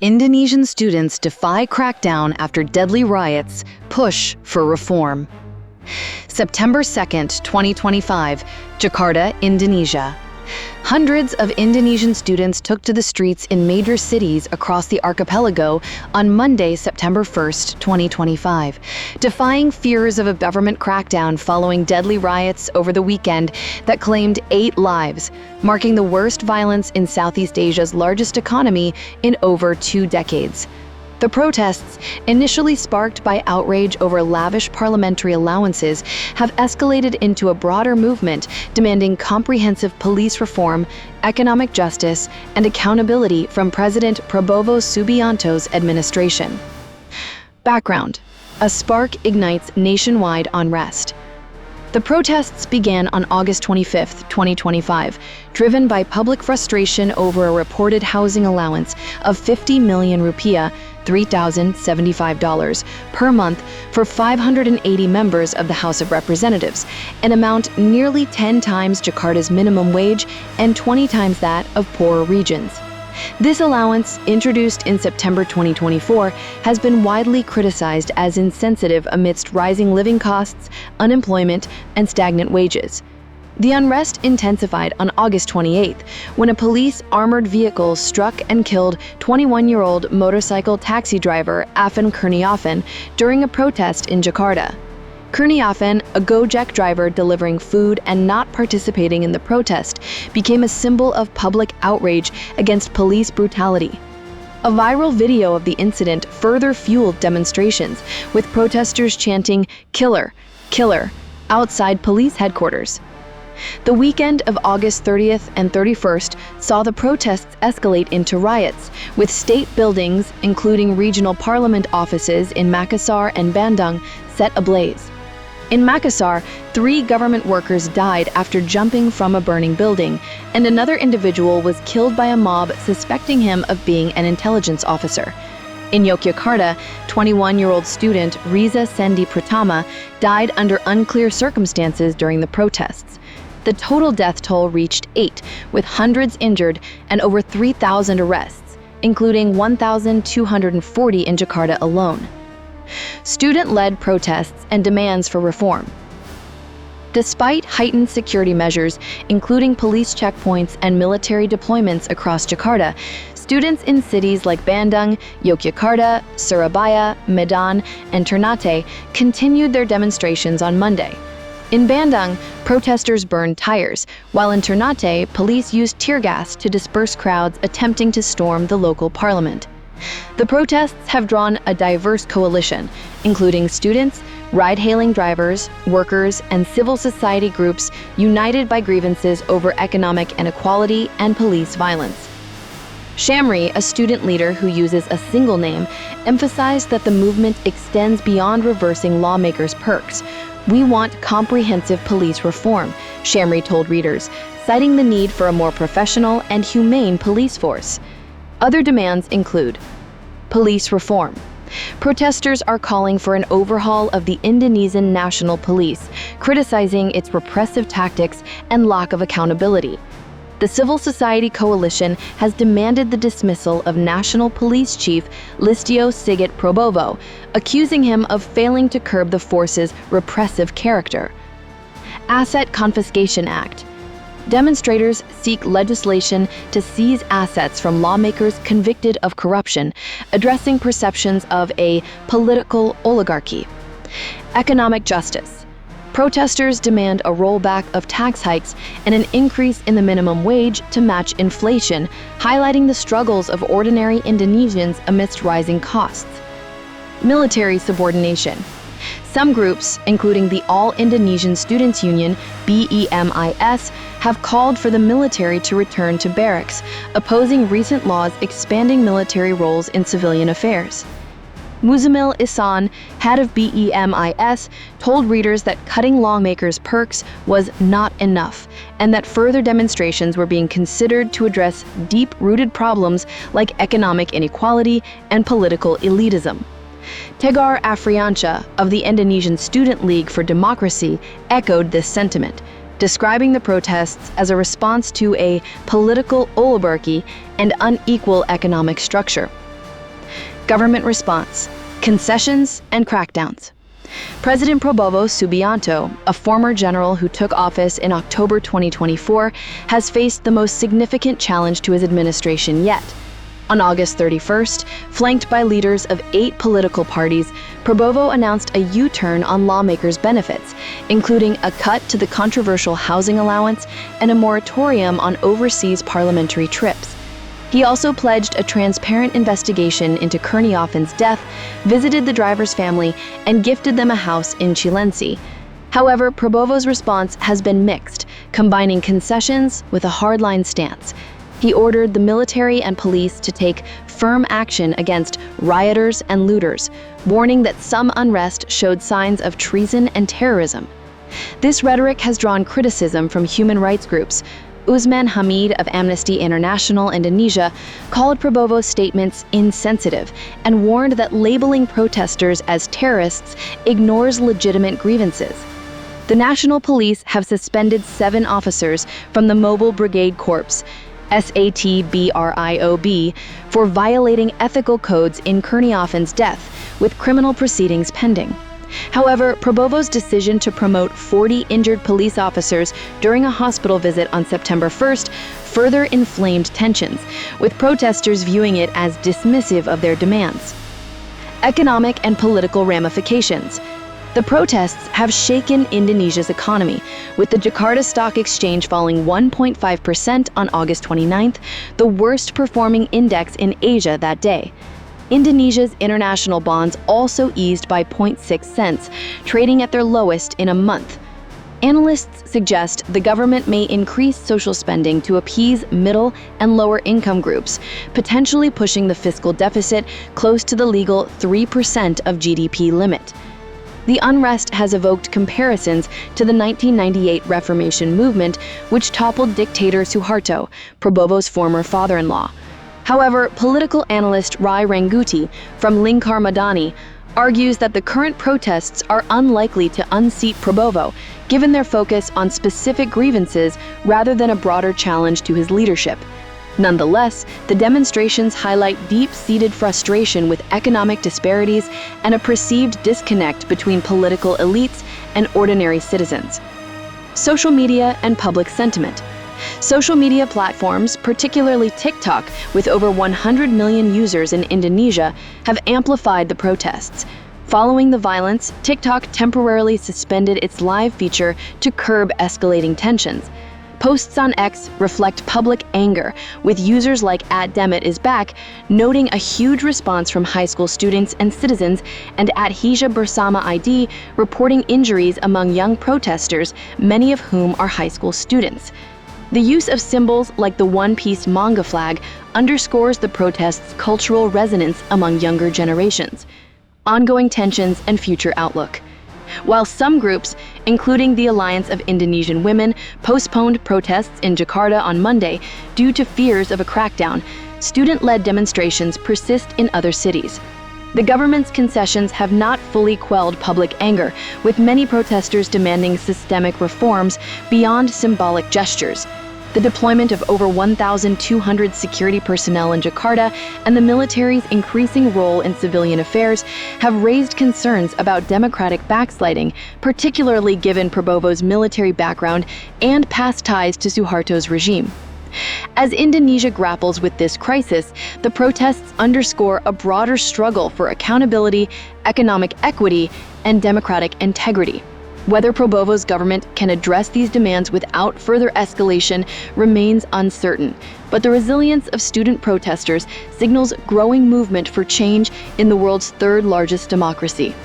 Indonesian students defy crackdown after deadly riots, push for reform. September 2nd, 2025, Jakarta, Indonesia. Hundreds of Indonesian students took to the streets in major cities across the archipelago on Monday, September 1st, 2025, defying fears of a government crackdown following deadly riots over the weekend that claimed 8 lives, marking the worst violence in Southeast Asia's largest economy in over 2 decades. The protests, initially sparked by outrage over lavish parliamentary allowances, have escalated into a broader movement demanding comprehensive police reform, economic justice, and accountability from President Prabowo Subianto's administration. Background: a spark ignites nationwide unrest. The protests began on August 25, 2025, driven by public frustration over a reported housing allowance of 50 million rupiah, $3,075 per month for 580 members of the House of Representatives, an amount nearly 10 times Jakarta's minimum wage and 20 times that of poorer regions. This allowance, introduced in September 2024, has been widely criticized as insensitive amidst rising living costs, unemployment, and stagnant wages. The unrest intensified on August 28th when a police armored vehicle struck and killed 21-year-old motorcycle taxi driver Afan Kurniawan during a protest in Jakarta. Kurniawan, a Gojek driver delivering food and not participating in the protest, became a symbol of public outrage against police brutality. A viral video of the incident further fueled demonstrations, with protesters chanting "Killer, killer" outside police headquarters. The weekend of August 30th and 31st saw the protests escalate into riots, with state buildings, including regional parliament offices in Makassar and Bandung, set ablaze. In Makassar, 3 government workers died after jumping from a burning building, and another individual was killed by a mob suspecting him of being an intelligence officer. In Yogyakarta, 21-year-old student Riza Sendi Pratama died under unclear circumstances during the protests. The total death toll reached 8, with hundreds injured and over 3,000 arrests, including 1,240 in Jakarta alone. Student-led protests and demands for reform. Despite heightened security measures, including police checkpoints and military deployments across Jakarta, students in cities like Bandung, Yogyakarta, Surabaya, Medan, and Ternate continued their demonstrations on Monday. In Bandung, protesters burned tires, while in Ternate, police used tear gas to disperse crowds attempting to storm the local parliament. The protests have drawn a diverse coalition, including students, ride-hailing drivers, workers, and civil society groups united by grievances over economic inequality and police violence. Shamri, a student leader who uses a single name, emphasized that the movement extends beyond reversing lawmakers' perks. "We want comprehensive police reform," Shamri told readers, citing the need for a more professional and humane police force. Other demands include police reform. Protesters are calling for an overhaul of the Indonesian National Police, criticizing its repressive tactics and lack of accountability. The civil society coalition has demanded the dismissal of National Police Chief Listio Sigit Prabowo, accusing him of failing to curb the force's repressive character. Asset Confiscation Act. Demonstrators seek legislation to seize assets from lawmakers convicted of corruption, addressing perceptions of a political oligarchy. Economic justice. Protesters demand a rollback of tax hikes and an increase in the minimum wage to match inflation, highlighting the struggles of ordinary Indonesians amidst rising costs. Military subordination. Some groups, including the All-Indonesian Students' Union, BEMIS, have called for the military to return to barracks, opposing recent laws expanding military roles in civilian affairs. Muzamil Ihsan, head of BEMIS, told readers that cutting lawmakers' perks was not enough, and that further demonstrations were being considered to address deep-rooted problems like economic inequality and political elitism. Tegar Afriansyah of the Indonesian Student League for Democracy echoed this sentiment, describing the protests as a response to a political oligarchy and unequal economic structure. Government response: concessions and crackdowns. President Prabowo Subianto, a former general who took office in October 2024, has faced the most significant challenge to his administration yet. On August 31st, flanked by leaders of 8 political parties, Prabowo announced a U-turn on lawmakers' benefits, including a cut to the controversial housing allowance and a moratorium on overseas parliamentary trips. He also pledged a transparent investigation into Kurniawan's death, visited the driver's family, and gifted them a house in Chilense. However, Prabowo's response has been mixed, combining concessions with a hardline stance. He ordered the military and police to take firm action against rioters and looters, warning that some unrest showed signs of treason and terrorism. This rhetoric has drawn criticism from human rights groups. Usman Hamid of Amnesty International Indonesia called Prabowo's statements insensitive and warned that labeling protesters as terrorists ignores legitimate grievances. The National Police have suspended 7 officers from the Mobile Brigade Corps, SATBRIOB, for violating ethical codes in Kurniawan's death, with criminal proceedings pending. However, Prabowo's decision to promote 40 injured police officers during a hospital visit on September 1st further inflamed tensions, with protesters viewing it as dismissive of their demands. Economic and political ramifications. The protests have shaken Indonesia's economy, with the Jakarta Stock Exchange falling 1.5% on August 29th, the worst performing index in Asia that day. Indonesia's international bonds also eased by 0.6 cents, trading at their lowest in a month. Analysts suggest the government may increase social spending to appease middle and lower income groups, potentially pushing the fiscal deficit close to the legal 3% of GDP limit. The unrest has evoked comparisons to the 1998 Reformation movement, which toppled dictator Suharto, Prabowo's former father-in-law. However, political analyst Rai Rangkuti from Lingkar Madani argues that the current protests are unlikely to unseat Prabowo, given their focus on specific grievances rather than a broader challenge to his leadership. Nonetheless, the demonstrations highlight deep-seated frustration with economic disparities and a perceived disconnect between political elites and ordinary citizens. Social media and public sentiment. Social media platforms, particularly TikTok, with over 100 million users in Indonesia, have amplified the protests. Following the violence, TikTok temporarily suspended its live feature to curb escalating tensions. Posts on X reflect public anger, with users like @DemitIsBack noting a huge response from high school students and citizens, and @Hija Bersama ID reporting injuries among young protesters, many of whom are high school students. The use of symbols like the one-piece manga flag underscores the protest's cultural resonance among younger generations. Ongoing tensions and future outlook. While some groups, including the Alliance of Indonesian Women, postponed protests in Jakarta on Monday due to fears of a crackdown, student-led demonstrations persist in other cities. The government's concessions have not fully quelled public anger, with many protesters demanding systemic reforms beyond symbolic gestures. The deployment of over 1,200 security personnel in Jakarta and the military's increasing role in civilian affairs have raised concerns about democratic backsliding, particularly given Prabowo's military background and past ties to Suharto's regime. As Indonesia grapples with this crisis, the protests underscore a broader struggle for accountability, economic equity, and democratic integrity. Whether Prabowo's government can address these demands without further escalation remains uncertain, but the resilience of student protesters signals growing movement for change in the world's third-largest democracy.